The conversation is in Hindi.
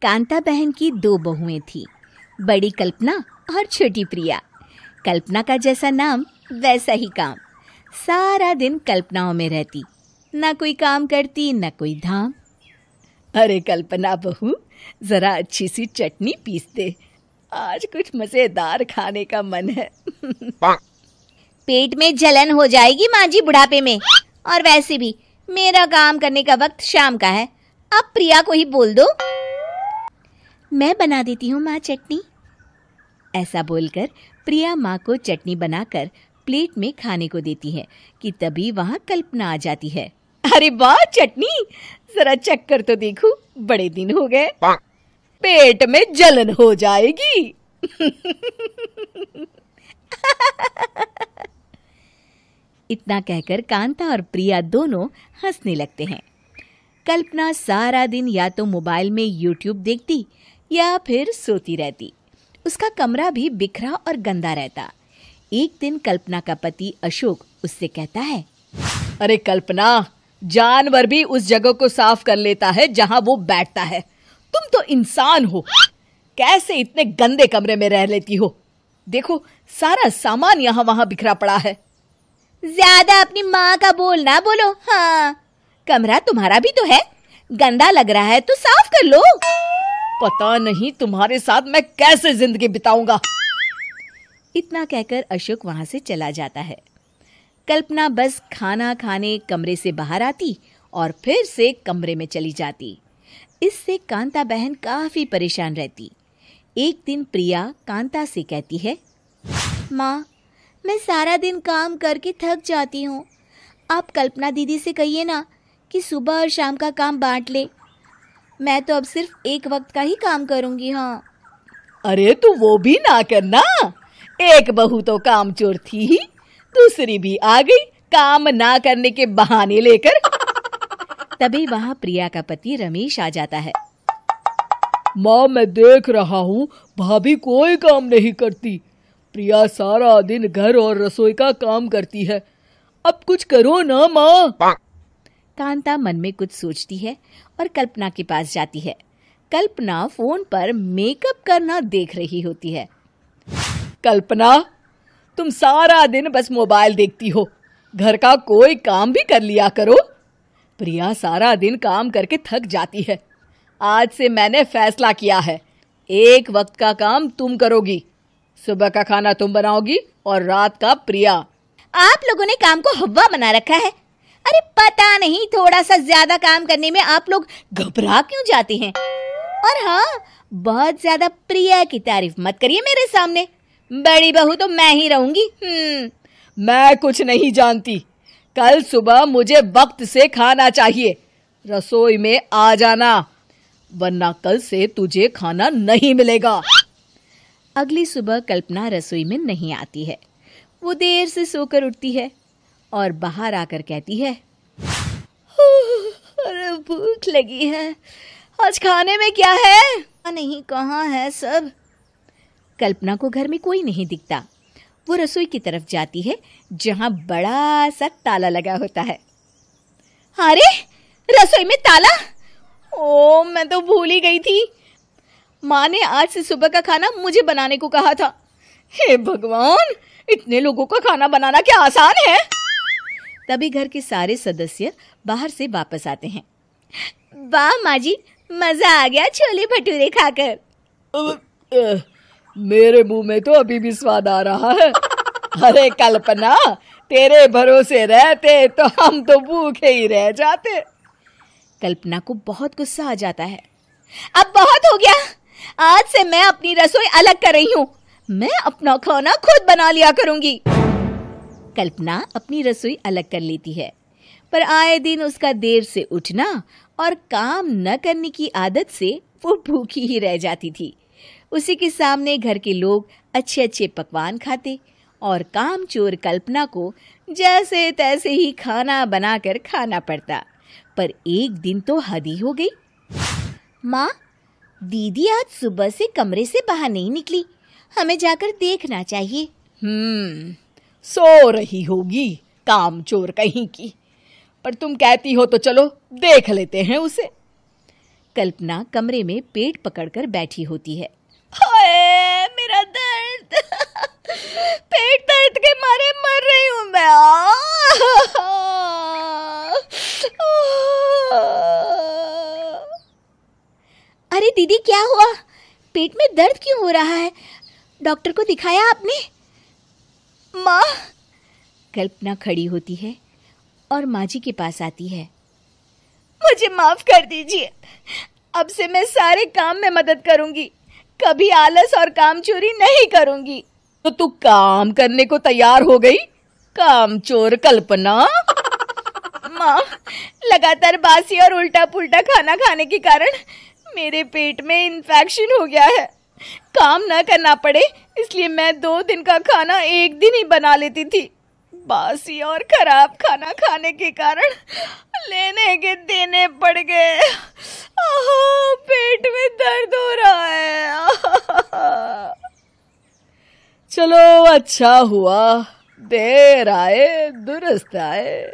कांता बहन की दो बहुएं थीं, बड़ी कल्पना और छोटी प्रिया। कल्पना का जैसा नाम वैसा ही काम। सारा दिन कल्पनाओं में रहती, ना कोई काम करती ना कोई धाम। अरे कल्पना बहू, जरा अच्छी सी चटनी पीस दे, आज कुछ मजेदार खाने का मन है। पेट में जलन हो जाएगी माँ जी बुढ़ापे में, और वैसे भी मेरा काम करने का वक्त शाम का है। अब प्रिया को ही बोल दो। मैं बना देती हूँ माँ चटनी। ऐसा बोलकर प्रिया माँ को चटनी बनाकर प्लेट में खाने को देती है कि तभी वहाँ कल्पना आ जाती है। अरे वाह चटनी, जरा चख कर तो देखूं, बड़े दिन हो गए, पेट में जलन हो जाएगी। इतना कहकर कांता और प्रिया दोनों हंसने लगते हैं। कल्पना सारा दिन या तो मोबाइल में यूट्यूब देखती या फिर सोती रहती। उसका कमरा भी बिखरा और गंदा रहता। एक दिन कल्पना का पति अशोक उससे कहता है, अरे कल्पना, जानवर भी उस जगह को साफ कर लेता है जहां वो बैठता है, तुम तो इंसान हो, कैसे इतने गंदे कमरे में रह लेती हो? देखो सारा सामान यहाँ वहां बिखरा पड़ा है। ज्यादा अपनी माँ का बोल ना बोलो। हाँ, कमरा तुम्हारा भी तो है, गंदा लग रहा है तो साफ कर लो। पता नहीं तुम्हारे साथ मैं कैसे जिंदगी बिताऊंगा। इतना कहकर अशोक वहां से चला जाता है। कल्पना बस खाना खाने कमरे से बाहर आती और फिर से कमरे में चली जाती। इससे कांता बहन काफी परेशान रहती। एक दिन प्रिया कांता से कहती है, माँ, मैं सारा दिन काम करके थक जाती हूँ। आप कल्पना दीदी से कहिए ना कि सुबह और शाम का काम बांट ले। मैं तो अब सिर्फ एक वक्त का ही काम करूँगी। हाँ। अरे तू वो भी ना करना, एक बहू तो कामचोर थी ही, दूसरी भी आ गई काम ना करने के बहाने लेकर। तभी वहां प्रिया का पति रमेश आ जाता है। माँ, मैं देख रहा हूँ भाभी कोई काम नहीं करती। प्रिया सारा दिन घर और रसोई का काम करती है, अब कुछ करो ना माँ। कांता मन में कुछ सोचती है और कल्पना के पास जाती है। कल्पना फोन पर मेकअप करना देख रही होती है। कल्पना, तुम सारा दिन बस मोबाइल देखती हो, घर का कोई काम भी कर लिया करो। प्रिया सारा दिन काम करके थक जाती है। आज से मैंने फैसला किया है, एक वक्त का काम तुम करोगी। सुबह का खाना तुम बनाओगी और रात का प्रिया। आप लोगों ने काम को हवा बना रखा है। अरे पता नहीं थोड़ा सा ज्यादा काम करने में आप लोग घबरा क्यों जाते हैं। और हाँ, बहुत ज्यादा प्रिया की तारीफ मत करिए मेरे सामने, बड़ी बहू तो मैं ही रहूंगी। मैं कुछ नहीं जानती, कल सुबह मुझे वक्त से खाना चाहिए, रसोई में आ जाना, वरना कल से तुझे खाना नहीं मिलेगा। अगली सुबह कल्पना रसोई में नहीं आती है। वो देर से सोकर उठती है और बाहर आकर कहती है, अरे भूख लगी है, आज खाने में क्या है? नहीं, कहाँ है सब? कल्पना को घर में कोई नहीं दिखता। वो रसोई की तरफ जाती है जहां बड़ा सा ताला लगा होता है। अरे रसोई में ताला? ओ, मैं तो भूल ही गई थी। माँ ने आज से सुबह का खाना मुझे बनाने को कहा था। हे भगवान, इतने लोगों का खाना बनाना क्या आसान है? तभी घर के सारे सदस्य बाहर से वापस आते हैं। वाह माँ जी, मजा आ गया छोले भटूरे खाकर। मेरे मुंह में तो अभी भी स्वाद आ रहा है। अरे कल्पना, तेरे भरोसे रहते तो हम तो भूखे ही रह जाते। कल्पना को बहुत गुस्सा आ जाता है। अब बहुत हो गया, आज से मैं अपनी रसोई अलग कर रही हूँ। मैं अपना खाना खुद बना लिया करूंगी। कल्पना अपनी रसोई अलग कर लेती है, पर आए दिन उसका देर से उठना और काम न करने की आदत से वो भूखी ही रह जाती थी। उसी के सामने घर के लोग अच्छे अच्छे पकवान खाते और कामचोर कल्पना को जैसे तैसे ही खाना बनाकर खाना पड़ता। पर एक दिन तो हद ही हो गई। माँ, दीदी आज सुबह से कमरे से बाहर नहीं निकली, हमें जाकर देखना चाहिए। सो रही होगी कामचोर कहीं की, पर तुम कहती हो तो चलो देख लेते हैं उसे। कल्पना कमरे में पेट पकड़कर बैठी होती है। हाय मेरा दर्द, पेट दर्द के मारे मर रही हूँ मैं। अरे दीदी क्या हुआ? पेट में दर्द क्यों हो रहा है? डॉक्टर को दिखाया आपने? माँ। कल्पना खड़ी होती है और माँ जी के पास आती है। मुझे माफ कर दीजिए, अब से मैं सारे काम में मदद करूंगी, कभी आलस और काम चोरी नहीं करूंगी। तो तू काम करने को तैयार हो गई, काम चोर कल्पना। माँ, लगातार बासी और उल्टा पुल्टा खाना खाने के कारण मेरे पेट में इन्फेक्शन हो गया है। काम न करना पड़े इसलिए मैं 2 दिन का खाना 1 दिन ही बना लेती थी। बासी और खराब खाना खाने के कारण लेने के देने पड़ गए। पेट में दर्द हो रहा है। चलो अच्छा हुआ, देर आए दुरुस्त आए।